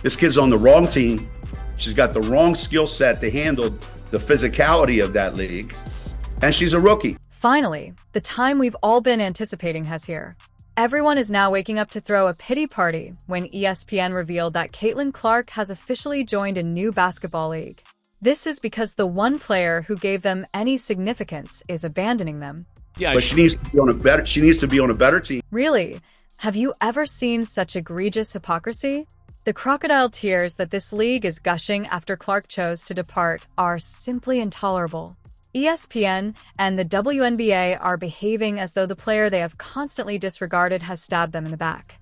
This kid's on the wrong team. She's got the wrong skill set to handle the physicality of that league. And she's a rookie. Finally, the time we've all been anticipating has here. Everyone is now waking up to throw a pity party when ESPN revealed that Caitlin Clark has officially joined a new basketball league. This is because the one player who gave them any significance is abandoning them. Yeah, but she needs to be on a better team. Really? Have you ever seen such egregious hypocrisy? The crocodile tears that this league is gushing after Clark chose to depart are simply intolerable. ESPN and the WNBA are behaving as though the player they have constantly disregarded has stabbed them in the back.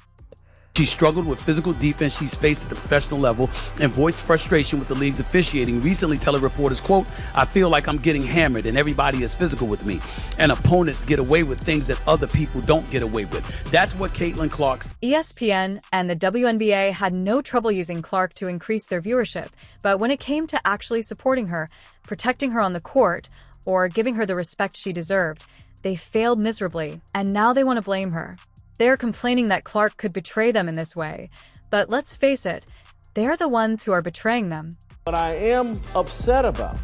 She struggled with physical defense she's faced at the professional level and voiced frustration with the league's officiating, recently telling reporters, quote, "I feel like I'm getting hammered and everybody is physical with me, and opponents get away with things that other people don't get away with." That's what Caitlin Clark's. ESPN and the WNBA had no trouble using Clark to increase their viewership, but when it came to actually supporting her, protecting her on the court, or giving her the respect she deserved, they failed miserably, and now they want to blame her. They are complaining that Clark could betray them in this way, but let's face it, they're the ones who are betraying them. What I am upset about,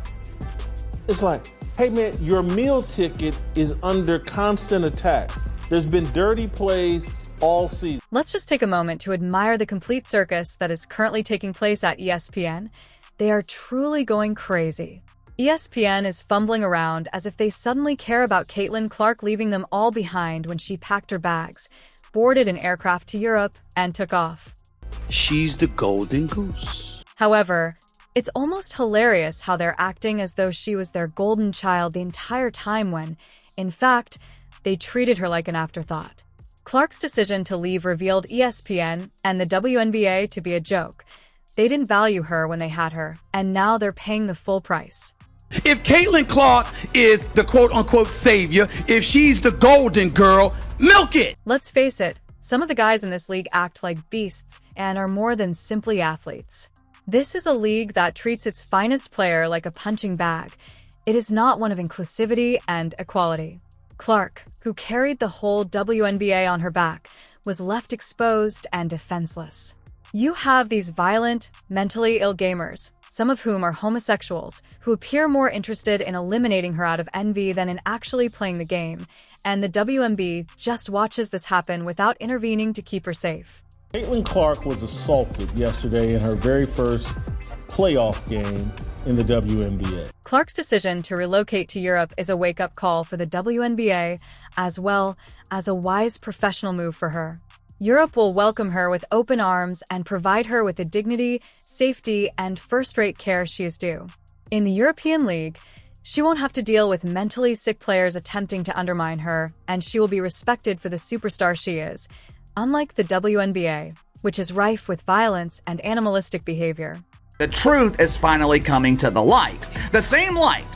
it's like, hey man, your meal ticket is under constant attack. There's been dirty plays all season. Let's just take a moment to admire the complete circus that is currently taking place at ESPN. They are truly going crazy. ESPN is fumbling around as if they suddenly care about Caitlin Clark leaving them all behind when she packed her bags, boarded an aircraft to Europe, and took off. She's the golden goose. However, it's almost hilarious how they're acting as though she was their golden child the entire time when, in fact, they treated her like an afterthought. Clark's decision to leave revealed ESPN and the WNBA to be a joke. They didn't value her when they had her, and now they're paying the full price. If Caitlin Clark is the quote-unquote savior, if she's the golden girl, milk it! Let's face it, some of the guys in this league act like beasts and are more than simply athletes. This is a league that treats its finest player like a punching bag. It is not one of inclusivity and equality. Clark, who carried the whole WNBA on her back, was left exposed and defenseless. You have these violent, mentally ill gamers, some of whom are homosexuals, who appear more interested in eliminating her out of envy than in actually playing the game, and the WNBA just watches this happen without intervening to keep her safe. Caitlin Clark was assaulted yesterday in her very first playoff game in the WNBA. Clark's decision to relocate to Europe is a wake-up call for the WNBA, as well as a wise professional move for her. Europe will welcome her with open arms and provide her with the dignity, safety, and first-rate care she is due. In the European League, she won't have to deal with mentally sick players attempting to undermine her, and she will be respected for the superstar she is, unlike the WNBA, which is rife with violence and animalistic behavior. The truth is finally coming to the light. The same light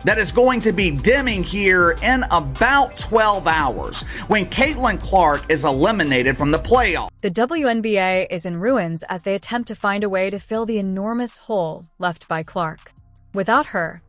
that is going to be dimming here in about 12 hours when Caitlin Clark is eliminated from the playoff. The WNBA is in ruins as they attempt to find a way to fill the enormous hole left by Clark. Without her,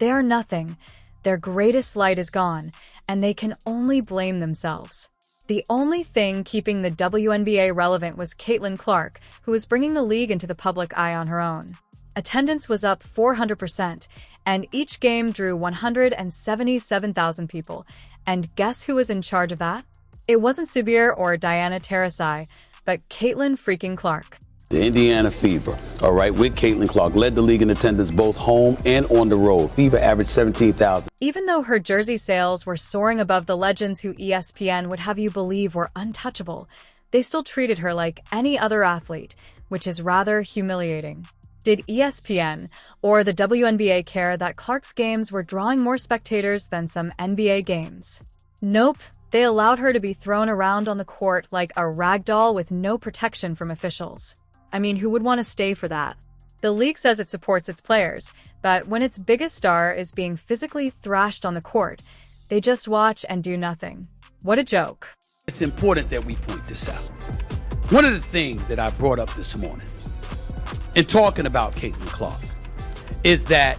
they are nothing. Their greatest light is gone, and they can only blame themselves. The only thing keeping the WNBA relevant was Caitlin Clark, who was bringing the league into the public eye on her own. Attendance was up 400%, and each game drew 177,000 people. And guess who was in charge of that? It wasn't Subir or Diana Taurasi, but Caitlin freaking Clark. The Indiana Fever, all right, with Caitlin Clark, led the league in attendance both home and on the road. Fever averaged 17,000. Even though her jersey sales were soaring above the legends who ESPN would have you believe were untouchable, they still treated her like any other athlete, which is rather humiliating. Did ESPN or the WNBA care that Clark's games were drawing more spectators than some NBA games? Nope, they allowed her to be thrown around on the court like a rag doll with no protection from officials. I mean, who would want to stay for that? The league says it supports its players, but when its biggest star is being physically thrashed on the court, they just watch and do nothing. What a joke. It's important that we point this out. One of the things that I brought up this morning in talking about Caitlin Clark is that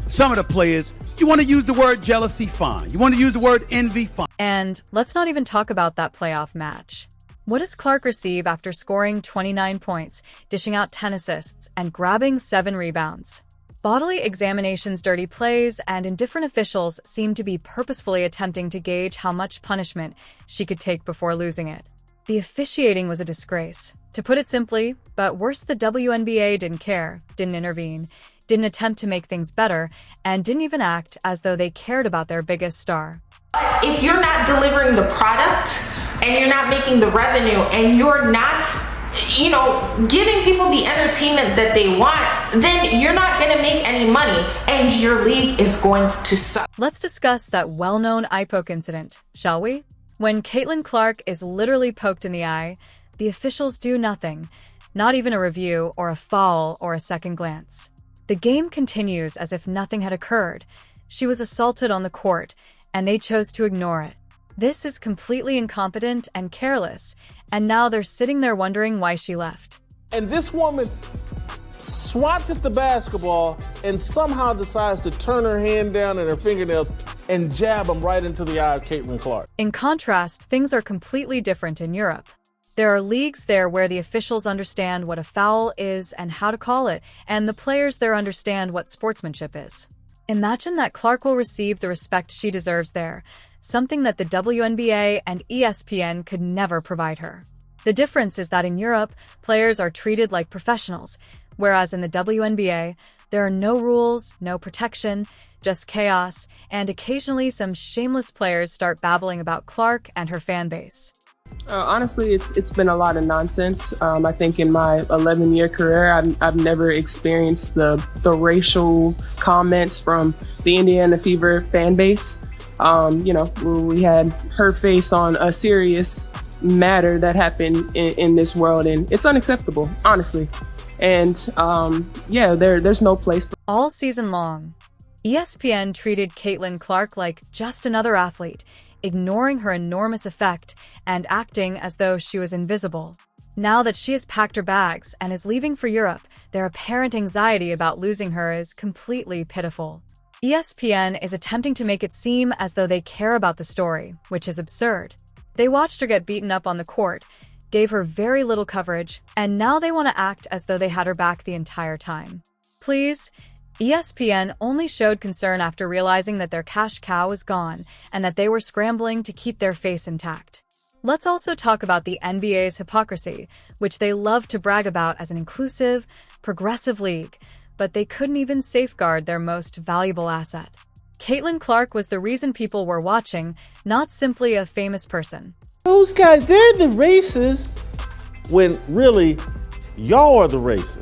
some of the players, you want to use the word jealousy, fine. You want to use the word envy, fine. And let's not even talk about that playoff match. What does Clark receive after scoring 29 points, dishing out 10 assists, and grabbing 7 rebounds? Bodily examinations, dirty plays, and indifferent officials seem to be purposefully attempting to gauge how much punishment she could take before losing it. The officiating was a disgrace, to put it simply, but worse, the WNBA didn't care, didn't intervene, didn't attempt to make things better, and didn't even act as though they cared about their biggest star. If you're not delivering the product and you're not making the revenue and you're not, giving people the entertainment that they want, then you're not going to make any money and your league is going to suck. Let's discuss that well-known eye poke incident, shall we? When Caitlin Clark is literally poked in the eye, the officials do nothing, not even a review or a foul or a second glance. The game continues as if nothing had occurred. She was assaulted on the court, and they chose to ignore it. This is completely incompetent and careless, and now they're sitting there wondering why she left. And this woman swats at the basketball and somehow decides to turn her hand down and her fingernails and jab them right into the eye of Caitlin Clark. In contrast, things are completely different in Europe. There are leagues there where the officials understand what a foul is and how to call it, and the players there understand what sportsmanship is. Imagine that Clark will receive the respect she deserves there, something that the WNBA and ESPN could never provide her. The difference is that in Europe, players are treated like professionals, whereas in the WNBA, there are no rules, no protection, just chaos, and occasionally some shameless players start babbling about Clark and her fan base. Honestly, it's been a lot of nonsense. I think in my 11-year career, I've never experienced the racial comments from the Indiana Fever fan base. We had her face on a serious matter that happened in this world, and it's unacceptable, honestly. And there's no place for. All season long, ESPN treated Caitlin Clark like just another athlete, ignoring her enormous effect and acting as though she was invisible. Now that she has packed her bags and is leaving for Europe, their apparent anxiety about losing her is completely pitiful. ESPN is attempting to make it seem as though they care about the story, which is absurd. They watched her get beaten up on the court, gave her very little coverage, and now they want to act as though they had her back the entire time. Please, ESPN only showed concern after realizing that their cash cow was gone and that they were scrambling to keep their face intact. Let's also talk about the NBA's hypocrisy, which they love to brag about as an inclusive, progressive league, but they couldn't even safeguard their most valuable asset. Caitlin Clark was the reason people were watching, not simply a famous person. Those guys, they're the racists, when really, y'all are the racists.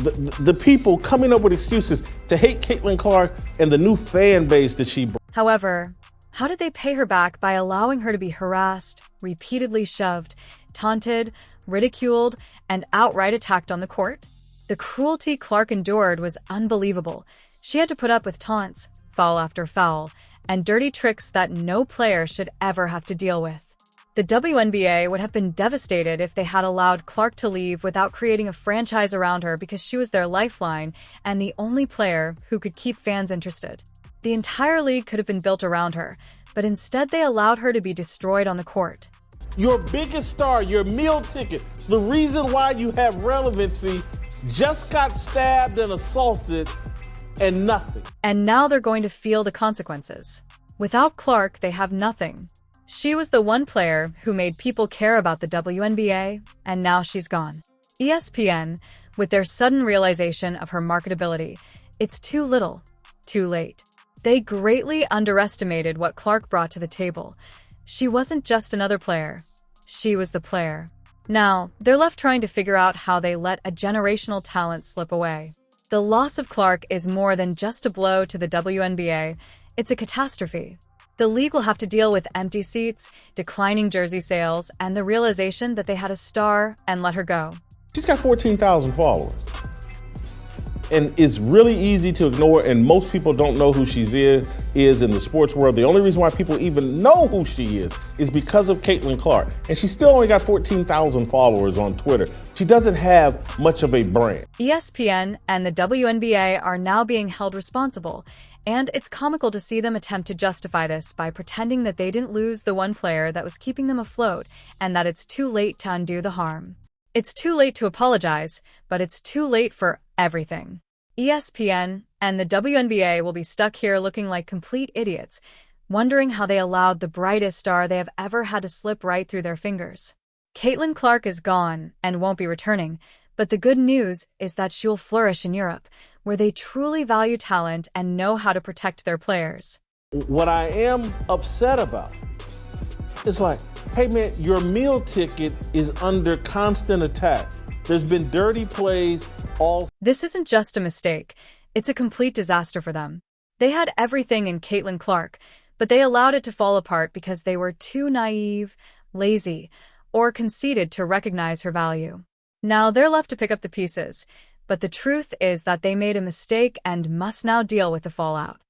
The people coming up with excuses to hate Caitlin Clark and the new fan base that she brought. However, how did they pay her back by allowing her to be harassed, repeatedly shoved, taunted, ridiculed, and outright attacked on the court? The cruelty Clark endured was unbelievable. She had to put up with taunts, foul after foul, and dirty tricks that no player should ever have to deal with. The WNBA would have been devastated if they had allowed Clark to leave without creating a franchise around her because she was their lifeline and the only player who could keep fans interested. The entire league could have been built around her, but instead they allowed her to be destroyed on the court. Your biggest star, your meal ticket, the reason why you have relevancy, just got stabbed and assaulted and nothing. And now they're going to feel the consequences. Without Clark, they have nothing. She was the one player who made people care about the WNBA, and now she's gone. ESPN, with their sudden realization of her marketability, it's too little, too late. They greatly underestimated what Clark brought to the table. She wasn't just another player. She was the player. Now, they're left trying to figure out how they let a generational talent slip away. The loss of Clark is more than just a blow to the WNBA. It's a catastrophe. The league will have to deal with empty seats, declining jersey sales, and the realization that they had a star and let her go. She's got 14,000 followers. And it's really easy to ignore, and most people don't know who she is in the sports world. The only reason why people even know who she is because of Caitlin Clark. And she still only got 14,000 followers on Twitter. She doesn't have much of a brand. ESPN and the WNBA are now being held responsible, And it's comical to see them attempt to justify this by pretending that they didn't lose the one player that was keeping them afloat and that it's too late to undo the harm. It's too late to apologize, but it's too late for everything. ESPN and the WNBA will be stuck here looking like complete idiots, wondering how they allowed the brightest star they have ever had to slip right through their fingers. Caitlin Clark is gone and won't be returning, but the good news is that she'll flourish in Europe, where they truly value talent and know how to protect their players. What I am upset about is like, hey man, your meal ticket is under constant attack. There's been dirty plays all. This isn't just a mistake. It's a complete disaster for them. They had everything in Caitlin Clark, but they allowed it to fall apart because they were too naive, lazy, or conceited to recognize her value. Now they're left to pick up the pieces, but the truth is that they made a mistake and must now deal with the fallout.